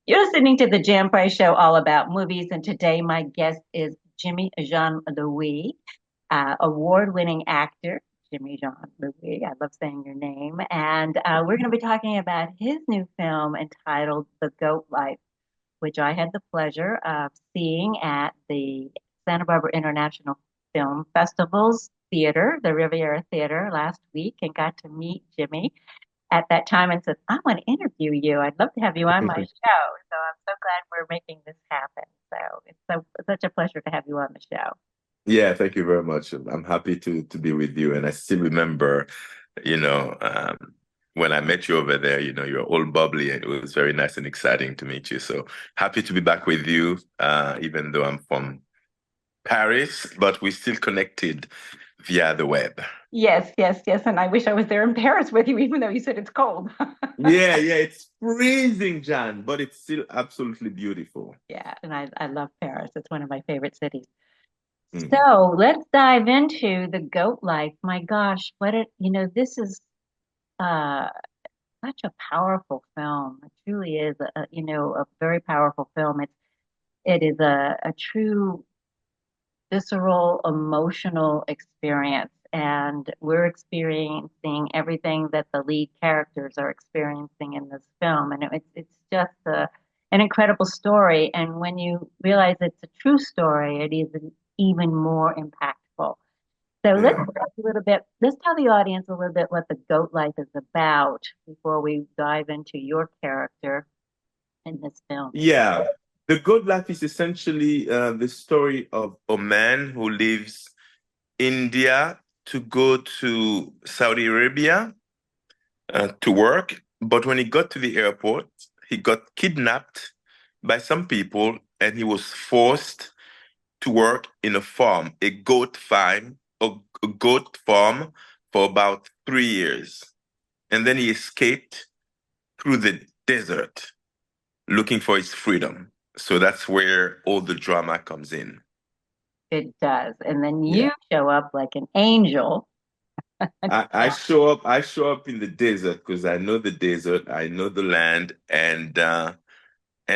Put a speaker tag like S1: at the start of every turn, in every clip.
S1: You're listening to the Jam Price Show, all about movies, and today my guest is Jimmy Jean Louis, award-winning actor. Jimmy Jean Louis, I love saying your name, and we're going to be talking about his new film entitled "The Goat Life," which I had the pleasure of seeing at the Santa Barbara International Film Festival's theater, the Riviera Theater, last week, and got to meet Jimmy at that time and said, I want to interview you. I'd love to have you on my show. So I'm so glad we're making this happen. So it's such a pleasure to have you on the show.
S2: Yeah, thank you very much. I'm happy to be with you. And I still remember, you know, when I met you over there, you're all bubbly and it was very nice and exciting to meet you. So happy to be back with you, even though I'm from Paris, but we're still connected via the web.
S1: Yes, yes, yes. And I wish I was there in Paris with you, even though you said it's cold.
S2: Yeah, it's freezing, Jan, but it's still absolutely beautiful.
S1: Yeah, and I love Paris. It's one of my favorite cities.
S2: Mm.
S1: So let's dive into the goat life. My gosh, this is uh such a powerful film. It truly is a very powerful film. It is a true visceral, emotional experience. And we're experiencing everything that the lead characters are experiencing in this film. And it's just an incredible story. And when you realize it's a true story, it is even more impactful. So
S2: Yeah.
S1: let's tell the audience a little bit what the goat life is about before we dive into your character in this film.
S2: Yeah. The Good Life is essentially the story of a man who lives India to go to Saudi Arabia to work. But when he got to the airport, he got kidnapped by some people and he was forced to work in a farm, a goat farm for about 3 years. And then he escaped through the desert looking for his freedom. So that's where all the drama comes in.
S1: It does. And then
S2: Yeah.
S1: you show up like an angel.
S2: I show up in the desert because I know the desert, I know the land, and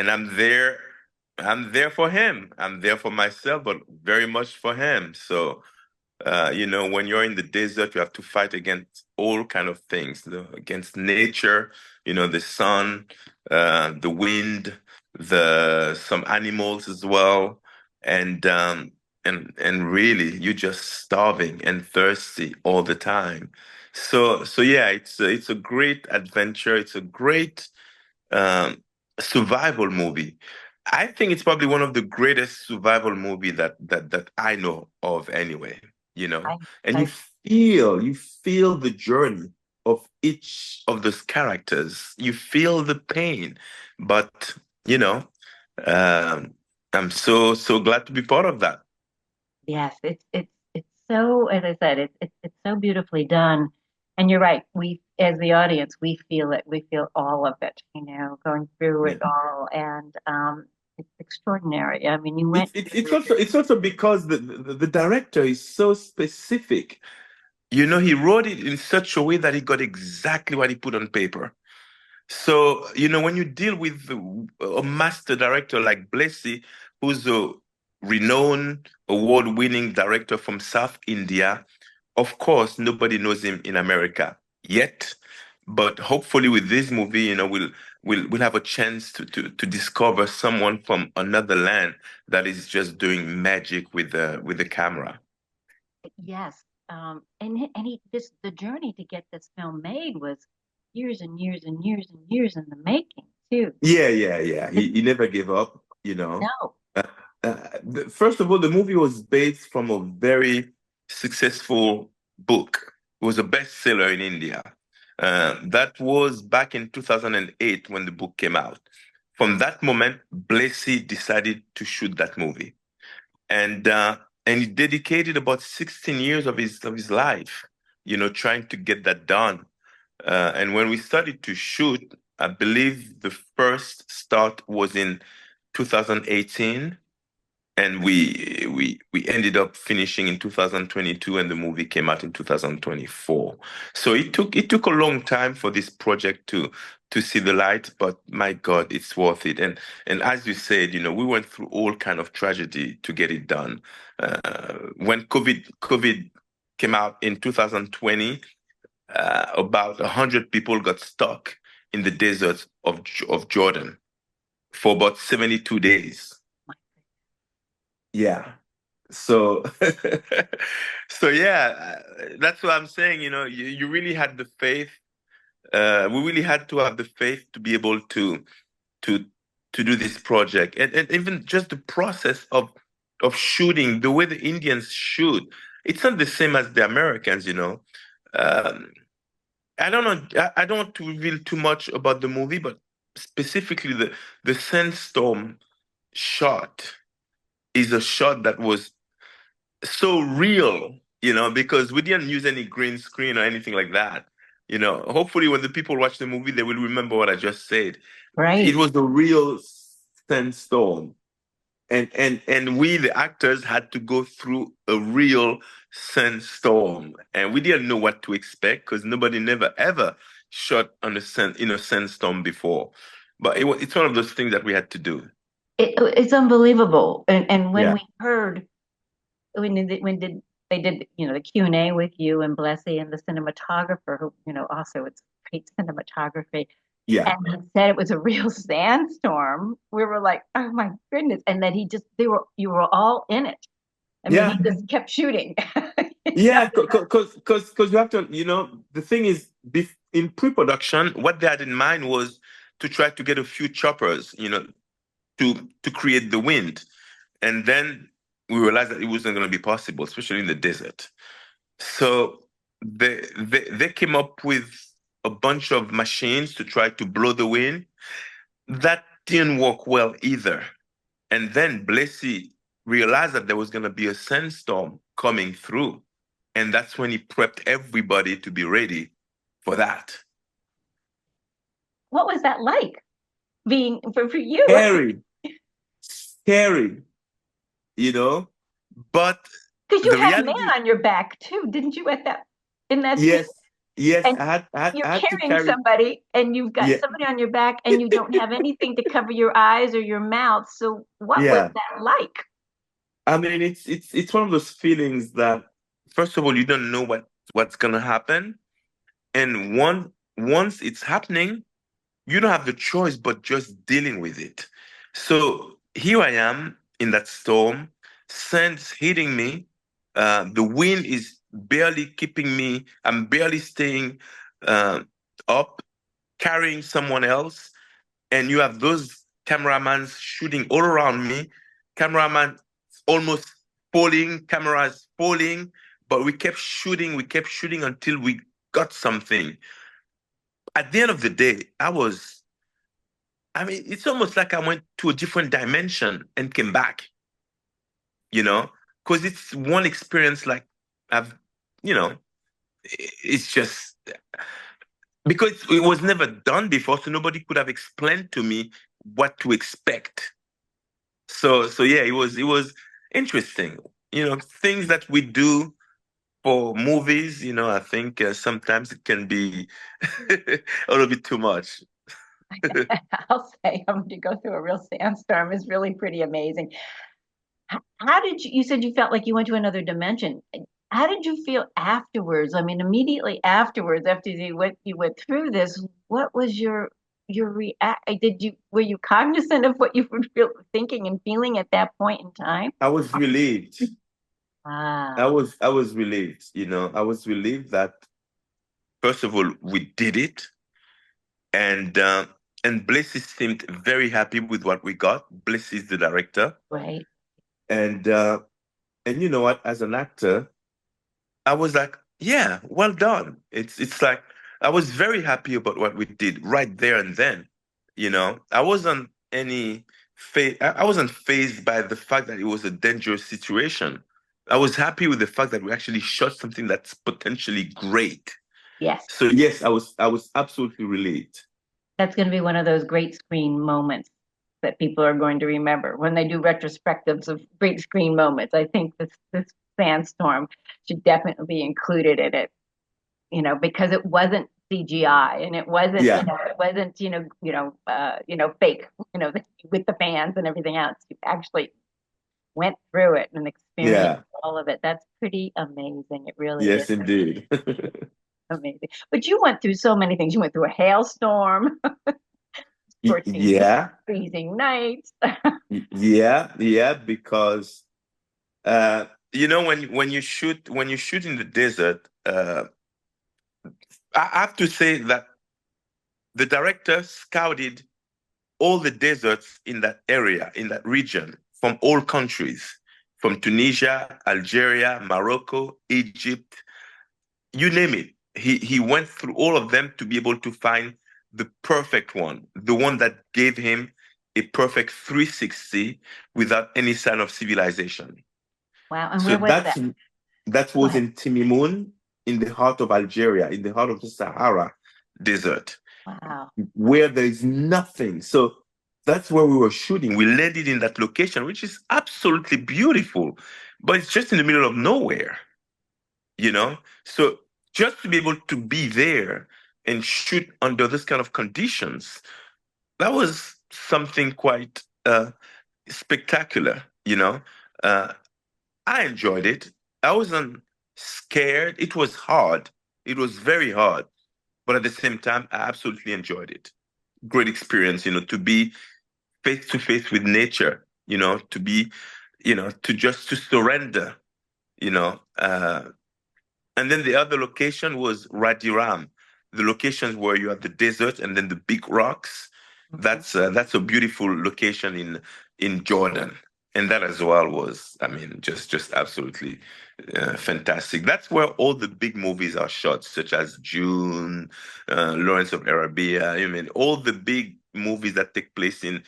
S2: I'm there for him. I'm there for myself, but very much for him. So when you're in the desert, you have to fight against all kind of things, against nature, the sun, the wind, the some animals as well, and and really, you're just starving and thirsty all the time. So yeah, it's a great adventure. It's a great um, survival movie. I think it's probably one of the greatest survival movie that I know of anyway,
S1: I,
S2: And you
S1: I,
S2: feel the journey of each of those characters. You feel the pain, but you know, um, I'm so glad to be part of that.
S1: yes, it's so, as I said, it's so beautifully done. And you're right. We, as the audience, we feel it. We feel all of it, going through it
S2: Yeah.
S1: all. And it's extraordinary. I mean, you went
S2: It's also because the director is so specific. He wrote it in such a way that he got exactly what he put on paper. So, when you deal with a master director like Blessy, who's a renowned award-winning director from South India, of course, nobody knows him in America yet. But hopefully with this movie, we'll have a chance to discover someone from another land that is just doing magic with the camera.
S1: Yes. And he just the journey to get this film made was years and years and years and years in the making too.
S2: Yeah, yeah, yeah.
S1: It's
S2: He never gave up.
S1: no.
S2: Uh, First of all, the movie was based from a very successful book. It was a bestseller in India. That was back in 2008 when the book came out. From that moment, Blessy decided to shoot that movie, and he dedicated about 16 years of his life, trying to get that done. And when we started to shoot, I believe the first start was in 2018, and we ended up finishing in 2022, and the movie came out in 2024. So it took a long time for this project to see the light, but my God, it's worth it. And as you said, we went through all kind of tragedy to get it done. When COVID came out in 2020, about 100 people got stuck in the desert of Jordan for about 72 days. Yeah. So, so yeah, that's what I'm saying. You really had the faith. We really had to have the faith to be able to to do this project, and even just the process of shooting, the way the Indians shoot, it's not the same as the Americans. Um, I don't know. I don't want to reveal too much about the movie, but specifically the sandstorm shot is a shot that was so real, because we didn't use any green screen or anything like that. Hopefully when the people watch the movie, they will remember what I just said. It
S1: Right.
S2: was a real sandstorm. And we, the actors, had to go through a real sandstorm. And we didn't know what to expect because nobody never ever shot on in a sandstorm before. But it's one of those things that we had to do.
S1: It's unbelievable. And when
S2: Yeah.
S1: we heard when they did the Q&A with you and Blessy and the cinematographer who also it's great cinematography,
S2: Yeah.
S1: and he said it was a real sandstorm, we were like, oh my goodness. And that you were all in it. I mean, he
S2: Yeah.
S1: just kept shooting.
S2: Yeah, because you have to, the thing is, in pre-production, what they had in mind was to try to get a few choppers, to create the wind. And then we realized that it wasn't going to be possible, especially in the desert. So they came up with a bunch of machines to try to blow the wind. That didn't work well either. And then Blessy realized that there was going to be a sandstorm coming through. And that's when he prepped everybody to be ready for that.
S1: What was that like being for you?
S2: Scary, scary, you know? But
S1: Because you
S2: the
S1: had man
S2: reality,
S1: on your back too, didn't you, at that in that scene?
S2: yes, yes,
S1: And you're
S2: I had to
S1: carrying
S2: carry,
S1: somebody and you've got
S2: yeah,
S1: somebody on your back and you don't have anything to cover your eyes or your mouth. So what was
S2: yeah.
S1: that like?
S2: I mean, it's one of those feelings that, first of all, you don't know what's gonna happen. And once it's happening, you don't have the choice but just dealing with it. So here I am in that storm, sand's hitting me. The wind is barely keeping me. I'm barely staying uh, up, carrying someone else. And you have those cameramans shooting all around me. Cameraman almost falling, cameras falling. But we kept shooting until we got something. At the end of the day, I mean, it's almost like I went to a different dimension and came back, you know, because it's one experience like I've, you know, it's just because it was never done before, so nobody could have explained to me what to expect. So yeah, it was interesting. Things that we do for movies, I think sometimes it can be a little bit too much.
S1: I'll say having to go through a real sandstorm is really pretty amazing. How did you said you felt like you went to another dimension. How did you feel afterwards? I mean, immediately afterwards, after you went through this, what was your react? Were you cognizant of what you were thinking and feeling at that point in time?
S2: I was relieved. I
S1: Ah,
S2: was I was relieved, I was relieved that first of all we did it, and Blessy seemed very happy with what we got. Blessy is the director,
S1: right.
S2: and you know what? As an actor, I was like, yeah, well done. It's like I was very happy about what we did right there and then. I wasn't I wasn't phased by the fact that it was a dangerous situation. I was happy with the fact that we actually shot something that's potentially great.
S1: Yes,
S2: So yes, I was absolutely relieved.
S1: that's going to be one of those great screen moments. that people are going to remember when they do retrospectives of great screen moments. I think this sandstorm should definitely be included in it, because it wasn't CGI and it wasn't,
S2: Yeah,
S1: fake, with the fans and everything else. You actually went through it and experienced
S2: yeah,
S1: all of it. That's pretty amazing. It really is
S2: yes, indeed.
S1: amazing. But you went through so many things. You went through a hailstorm, scorching heat,
S2: Yeah,
S1: freezing nights.
S2: yeah, yeah, because when you shoot in the desert, I have to say that the director scouted all the deserts in that area, in that region, from all countries, from Tunisia, Algeria, Morocco, Egypt, you name it. He went through all of them to be able to find the perfect one, the one that gave him a perfect 360 without any sign of civilization.
S1: Wow. And
S2: So
S1: where was
S2: that's
S1: that?
S2: that
S1: Go
S2: was
S1: ahead.
S2: in Timimoun, in the heart of Algeria, in the heart of the Sahara Desert,
S1: Wow.
S2: where there is nothing. So that's where we were shooting. We landed in that location, which is absolutely beautiful, but it's just in the middle of nowhere, you know? So just to be able to be there and shoot under this kind of conditions, that was something quite spectacular. Uh, I enjoyed it. I wasn't scared. It was hard. It was very hard. But at the same time, I absolutely enjoyed it. Great experience, to be face to face with nature, to be, to just to surrender, you know. And then the other location was Radiram, the locations where you have the desert and then the big rocks.
S1: Mhm.
S2: That's a beautiful location in Jordan, and that as well was, I mean, just absolutely fantastic. That's where all the big movies are shot, such as June, Lawrence of Arabia. I mean, all the big movies that take place in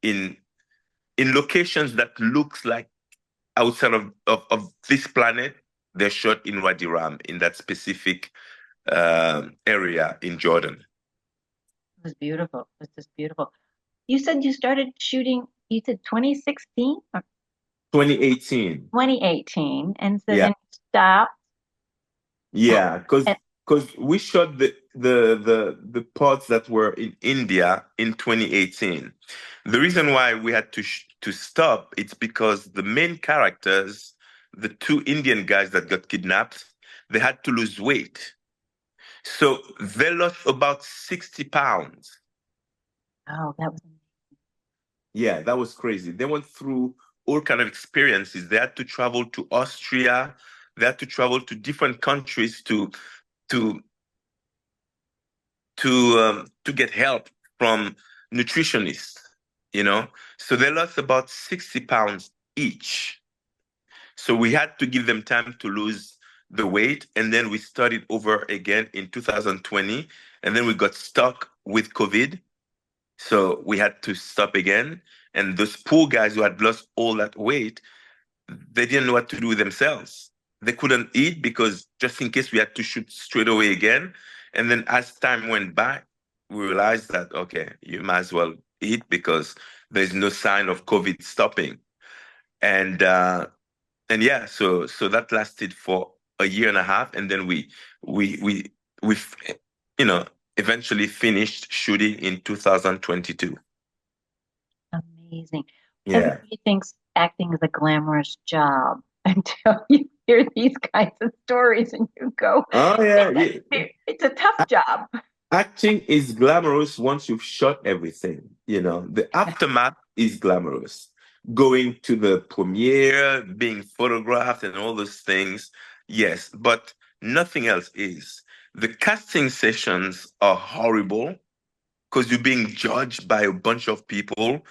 S2: in locations that looks like outside of this planet, they're shot in Wadi Ram, in that specific area in Jordan.
S1: It was beautiful. It was just beautiful. You said you started shooting, you said 2016 or
S2: 2018.
S1: 2018. And so
S2: Yeah.
S1: then you stopped.
S2: Yeah,
S1: And,
S2: because we shot the parts that were in India in 2018. The reason why we had to stop, it's because the main characters, the two Indian guys that got kidnapped, they had to lose weight. So they lost about 60 pounds.
S1: oh, that was
S2: Yeah, that was crazy. They went through all kind of experiences. They had to travel to Austria. They had to travel to different countries to to get help from nutritionists. You know, so they lost about 60 pounds each. So we had to give them time to lose the weight, and then we started over again in 2020, and then we got stuck with COVID. So we had to stop again. And those poor guys who had lost all that weight, they didn't know what to do with themselves. They couldn't eat because just in case we had to shoot straight away again. And then as time went by, we realized that, okay, you might as well eat because there's no sign of COVID stopping. And and yeah, so that lasted for a year and a half, and then we you know eventually finished shooting in 2022.
S1: amazing.
S2: Yeah.
S1: Everybody thinks acting is a glamorous job until you hear these kinds of stories and you go,
S2: Oh yeah, yeah.
S1: it's a tough job.
S2: Acting is glamorous once you've shot everything. The aftermath is glamorous. Going to the premiere, being photographed, and all those things, yes, but nothing else is. The casting sessions are horrible because you're being judged by a bunch of people.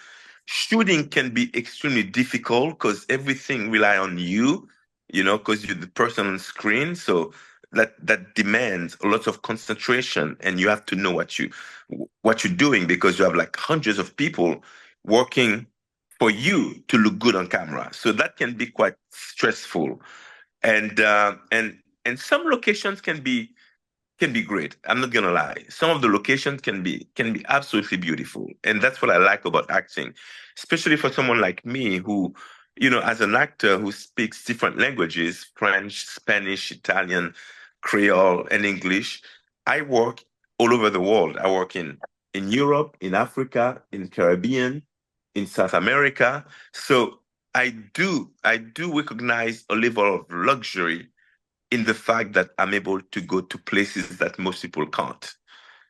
S2: Shooting can be extremely difficult because everything rely on you, because you're the person on screen. So that demands a lot of concentration, and you have to know what you're doing because you have like hundreds of people working for you to look good on camera. So that can be quite stressful, and some locations can be can be great. I'm not gonna lie. Some of the locations can be absolutely beautiful, and that's what I like about acting, especially for someone like me who, as an actor who speaks different languages, French, Spanish, Italian, Creole, and English. I work all over the world. I work in Europe, in Africa, in Caribbean, in South America. So I do recognize a level of luxury in the fact that I'm able to go to places that most people can't.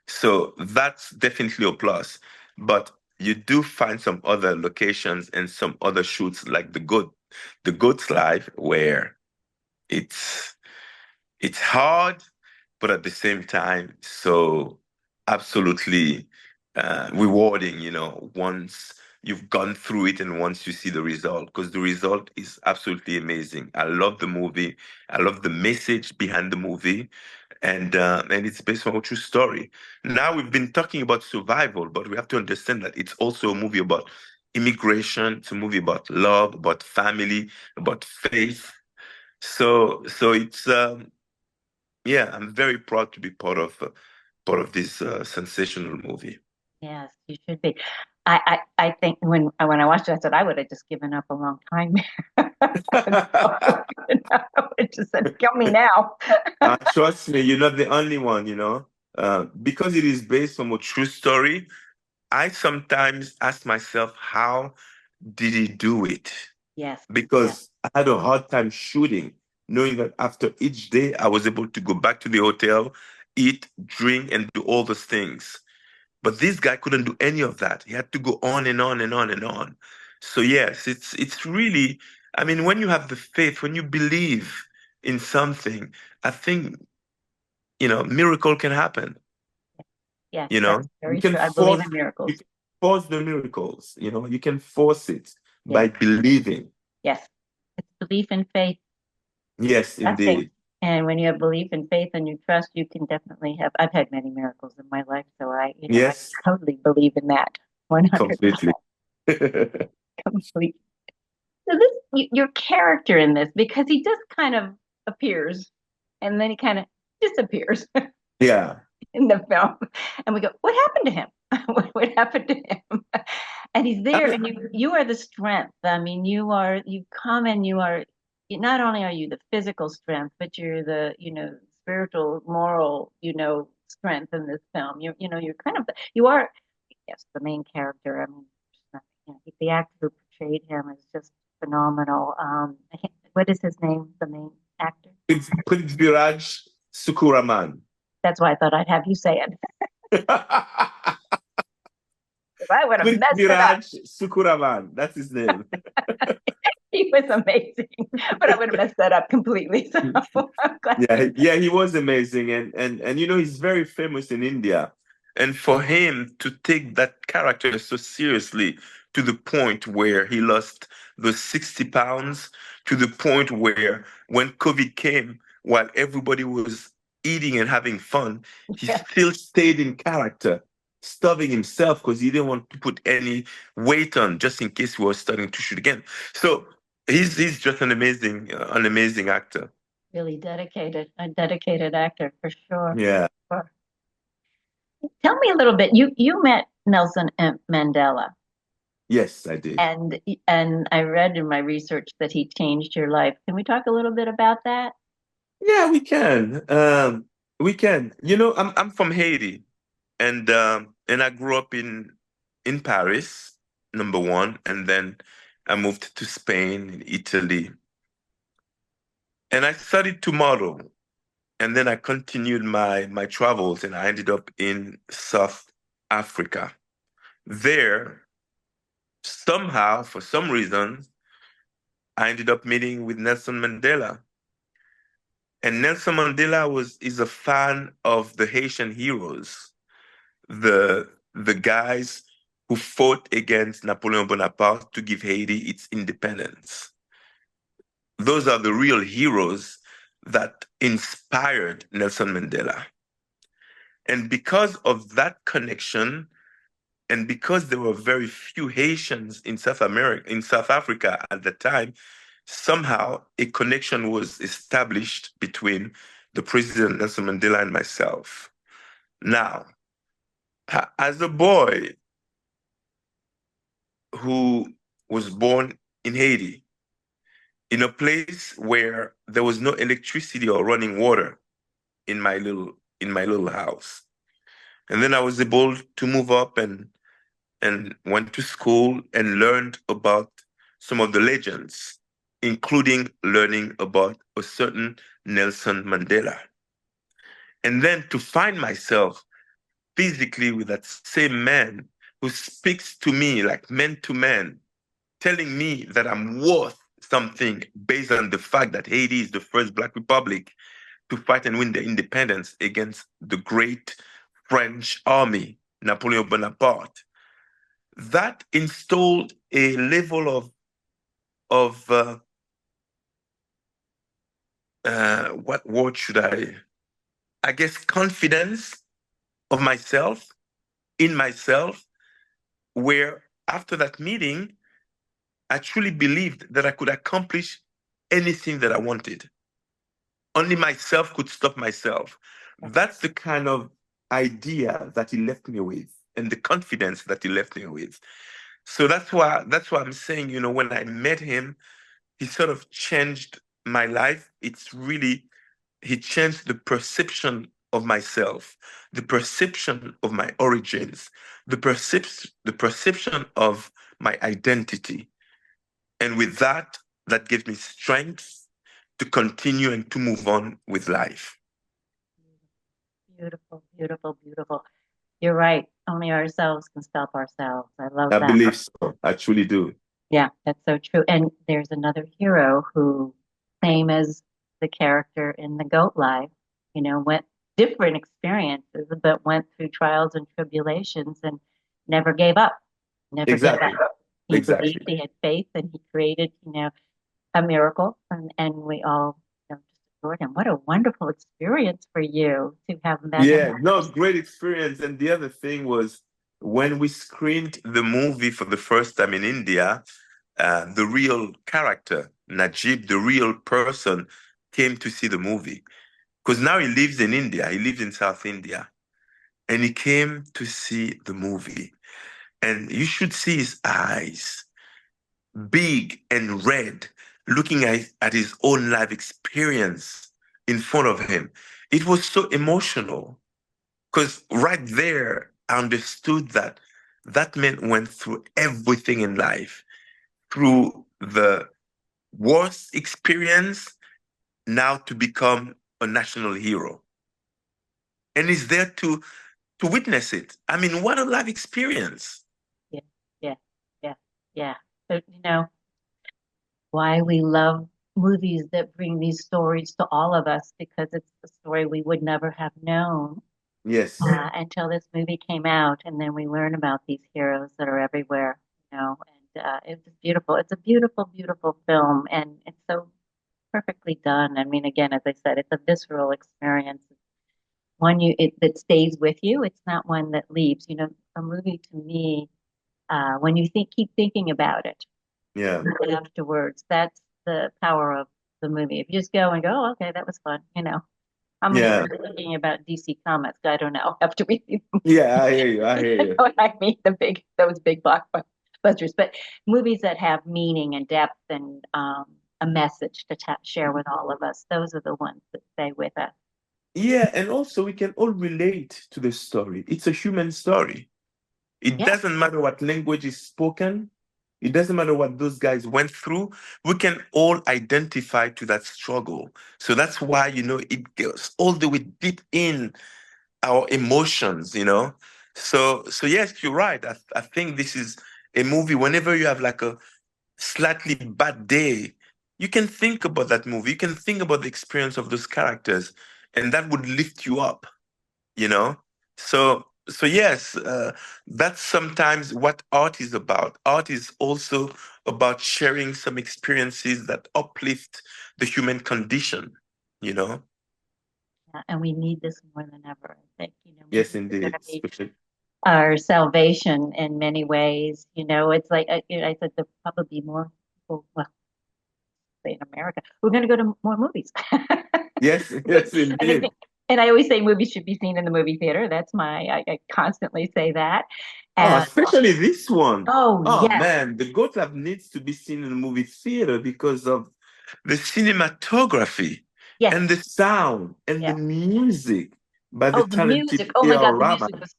S2: So that's definitely a plus. But you do find some other locations and some other shoots like the goat's life where it's it's hard, but at the same time, so absolutely rewarding, once you've gone through it and once you see the result, because the result is absolutely amazing. I love the movie. I love the message behind the movie. And it's based on a true story. Now we've been talking about survival, but we have to understand that it's also a movie about immigration. It's a movie about love, about family, about faith. So it's yeah, I'm very proud to be part of this sensational movie.
S1: Yes, you should be. I think when I watched it, I said I would have just given up a long time ago. I would have just said, "Kill me now."
S2: Trust me, you're not the only one, because it is based on a true story. I sometimes ask myself, how did he do it?
S1: Yes, yes,
S2: Because I had a hard time shooting, knowing that after each day, I was able to go back to the hotel, eat, drink, and do all those things. But this guy couldn't do any of that. He had to go on and on and on and on. So yes, it's really, I mean, when you have the faith, when you believe in something, I think, miracle can happen.
S1: yes.
S2: You know,
S1: That's
S2: you
S1: very
S2: can
S1: true. I believe
S2: force
S1: in
S2: you
S1: miracles.
S2: can force the miracles, you can force it
S1: Yes,
S2: by believing.
S1: yes. It's belief and faith,
S2: Yes,
S1: trusting.
S2: indeed.
S1: And when you have belief and faith and you trust, you can definitely have. I've had many miracles in my life, so I
S2: Yes,
S1: totally believe in that. 100%
S2: completely.
S1: complete. So your character in this, because he just kind of appears and then he kind of disappears
S2: Yeah.
S1: in the film, and we go, "What happened to him? What happened to him?" And he's
S2: I
S1: there,
S2: mean,
S1: and you are the strength. I mean, you come and you are not only are you the physical strength, but you're the spiritual, moral strength in this film. You're kind of you are, yes, the main character. I mean, the actor who portrayed him is just phenomenal. What is his name? The main actor.
S2: Prithviraj Sukuraman.
S1: That's why I thought I'd have you say it. If I would have messed it up.
S2: Prithviraj Sukuraman. That's his name.
S1: He was amazing, but I would have messed that up completely. So I'm glad you.
S2: Yeah, yeah, he was amazing, and he's very famous in India. And for him to take that character so seriously to the point where he lost those 60 pounds, to the point where when COVID came, while everybody was eating and having fun, he
S1: Yeah,
S2: still stayed in character, starving himself because he didn't want to put any weight on just in case he was starting to shoot again. So he's just an amazing actor.
S1: really dedicated, a dedicated actor for sure.
S2: Yeah.
S1: For- Tell me a little bit. You met Nelson Mandela,
S2: Yes, I did.
S1: and I read in my research that he changed your life. Can we talk a little bit about that?
S2: Yeah, we can. We can. I'm from Haiti, and I grew up in Paris, number one, and then I moved to Spain and Italy, and I studied to model, and then I continued my travels, and I ended up in South Africa. There, somehow, for some reason, I ended up meeting with Nelson Mandela. And Nelson Mandela is a fan of the Haitian heroes, the guys who fought against Napoleon Bonaparte to give Haiti its independence. Those are the real heroes that inspired Nelson Mandela. And because of that connection, and because there were very few Haitians in South Africa at the time, somehow a connection was established between the President Nelson Mandela and myself. Now, as a boy who was born in Haiti, in a place where there was no electricity or running water in my little house. And then I was able to move up and went to school and learned about some of the legends, including learning about a certain Nelson Mandela. And then to find myself physically with that same man who speaks to me like man to man, telling me that I'm worth something based on the fact that Haiti is the first Black republic to fight and win their independence against the great French army, Napoleon Bonaparte. That installed a level of what word should I guess confidence of myself in myself, where after that meeting, I truly believed that I could accomplish anything that I wanted. Only myself could stop myself. That's the kind of idea that he left me with and the confidence that he left me with. So that's why I'm saying, when I met him, he sort of changed my life. He changed the perception of myself, the perception of my origins, the perception of my identity. And with that, that gives me strength to continue and to move on with life.
S1: Beautiful, beautiful, beautiful. You're right. Only ourselves can stop ourselves. I love
S2: I
S1: that.
S2: believe so. I truly do.
S1: Yeah, that's so true. And there's another hero who, same as the character in The Goat Life, went different experiences, but went through trials and tribulations and never gave up. Never gave
S2: Exactly.
S1: up. He believed,
S2: Exactly.
S1: he had faith, and he created, a miracle, and we all, just adored him. What a wonderful experience for you to have met him.
S2: Yeah, no, great experience. And the other thing was when we screened the movie for the first time in India, the real character, Najeeb, the real person, came to see the movie. Because now he lives in India, he lives in South India, and he came to see the movie. And you should see his eyes, big and red, looking at his own life experience in front of him. It was so emotional because right there, I understood that that man went through everything in life, through the worst experience, now to become a national hero. And he's there to witness it. I mean, what a life experience.
S1: Yeah, yeah, yeah, yeah. So, why we love movies that bring these stories to all of us because it's a story we would never have known
S2: Yes.
S1: until this movie came out, and then we learn about these heroes that are everywhere, and it's just beautiful. It's a beautiful, beautiful film, and it's so perfectly done. I mean, again, as I said, it's a visceral experience. One that stays with you. It's not one that leaves. A movie to me, when you keep thinking about it
S2: Yeah.
S1: afterwards, that's the power of the movie. If you just go and go, oh, okay, that was fun. How many
S2: Yeah.
S1: times are thinking about DC Comics? I don't know. After we see them,
S2: Yeah, I hear you. I
S1: you
S2: hear
S1: know
S2: you.
S1: what I mean, those big blockbusters. But movies that have meaning and depth and a message to share with all of us, those are the ones that stay with us.
S2: Yeah, and also we can all relate to the story. It's a human story. It
S1: Yeah,
S2: doesn't matter what language is spoken. It doesn't matter what those guys went through. We can all identify to that struggle. So that's why, it goes all the way deep in our emotions. So yes, you're right. I think this is a movie. Whenever you have like a slightly bad day, you can think about that movie. You can think about the experience of those characters, and that would lift you up you know so yes, that's sometimes what art is about. Art is also about sharing some experiences that uplift the human condition you know
S1: and we need this more than ever. I think
S2: yes,
S1: movies are going
S2: indeed,
S1: to be
S2: especially.
S1: our salvation in many ways. It's like I said, there'll probably be more people. Well, say in America, we're going to go to more movies.
S2: Yes, yes,
S1: And I
S2: indeed.
S1: think, and I always say movies should be seen in the movie theater. That's I constantly say that.
S2: Oh,
S1: And
S2: especially this one.
S1: oh
S2: Oh
S1: yes,
S2: man, the Goat Lab needs to be seen in the movie theater because of the cinematography
S1: yes,
S2: and the sound and the
S1: yes.
S2: music by the
S1: Oh, the music.
S2: talented
S1: Oh my
S2: A.R.
S1: God, the music
S2: Rahman.
S1: was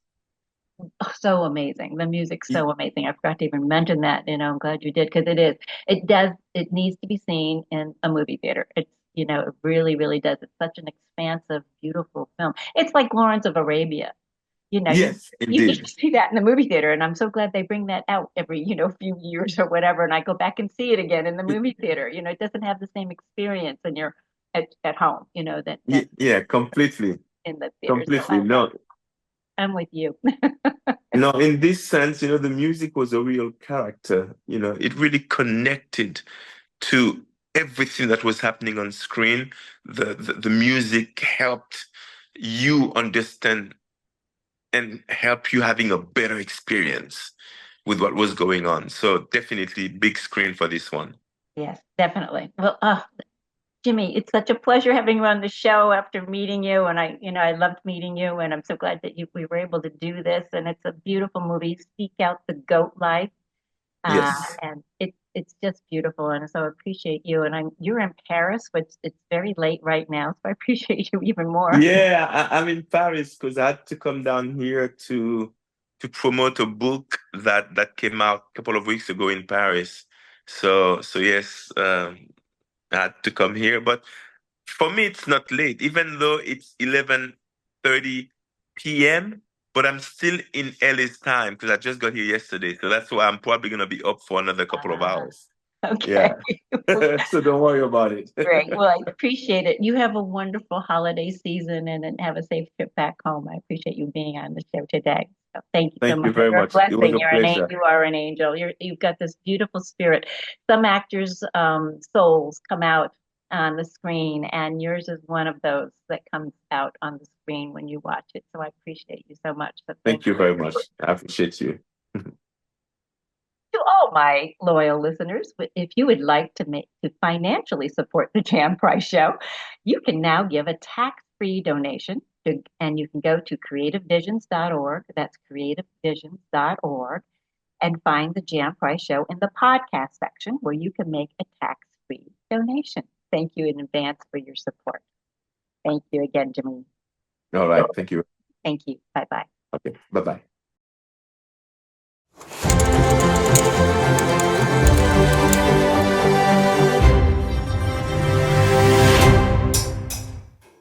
S1: so amazing. The music's
S2: Y-
S1: so amazing. I forgot to even mention that. I'm glad you did because it is. It does. It needs to be seen in a movie theater. It really, really does. It's such an expansive, beautiful film. It's like Lawrence of Arabia.
S2: Yes,
S1: You get to
S2: indeed.
S1: see that in the movie theater, and I'm so glad they bring that out every, few years or whatever, and I go back and see it again in the
S2: Y-
S1: movie theater. It doesn't have the same experience when you're at home, than
S2: Yeah, completely.
S1: in the theater. So
S2: Completely. No,
S1: I'm with you.
S2: no, in this sense, the music was a real character. It really connected to everything that was happening on screen. The music helped you understand and help you having a better experience with what was going on. So definitely big screen for this one.
S1: Yes, definitely. Well, Jimmy, it's such a pleasure having you on the show after meeting you, and I loved meeting you, and I'm so glad that we were able to do this. And it's a beautiful movie, Seek Out the Goat Life,
S2: Yes.
S1: and it's just beautiful, and so I appreciate you. And you're in Paris, which it's very late right now, so I appreciate you even more.
S2: Yeah, I'm in Paris because I had to come down here to promote a book that came out a couple of weeks ago in Paris. So yes, I had to come here. But for me, it's not late, even though it's 11:30 p.m. But I'm still in LA's time because I just got here yesterday. So that's why I'm probably gonna be up for another couple of
S1: Ah,
S2: hours.
S1: okay.
S2: Yeah. So don't worry about it.
S1: Great. Well, I appreciate it. You have a wonderful holiday season and then have a safe trip back home. I appreciate you being on the show today. So thank you so
S2: Thank you
S1: much.
S2: very
S1: You're a
S2: much. It was
S1: blessing.
S2: a pleasure.
S1: You are an angel. You've got this beautiful spirit. Some actors' souls come out on the screen, and yours is one of those that comes out on the screen when you watch it. So I appreciate you so much. So thank
S2: Thank you
S1: you.
S2: very much. I appreciate you.
S1: To all my loyal listeners, if you would like to financially support the Jan Price Show, you can now give a tax-free donation and you can go to creativevisions.org. That's creativevisions.org and find the Jan Price Show in the podcast section where you can make a tax-free donation. Thank you in advance for your support. Thank you again, Jimmy.
S2: All right. Thank you.
S1: Thank you. Bye bye.
S2: Okay. Bye bye.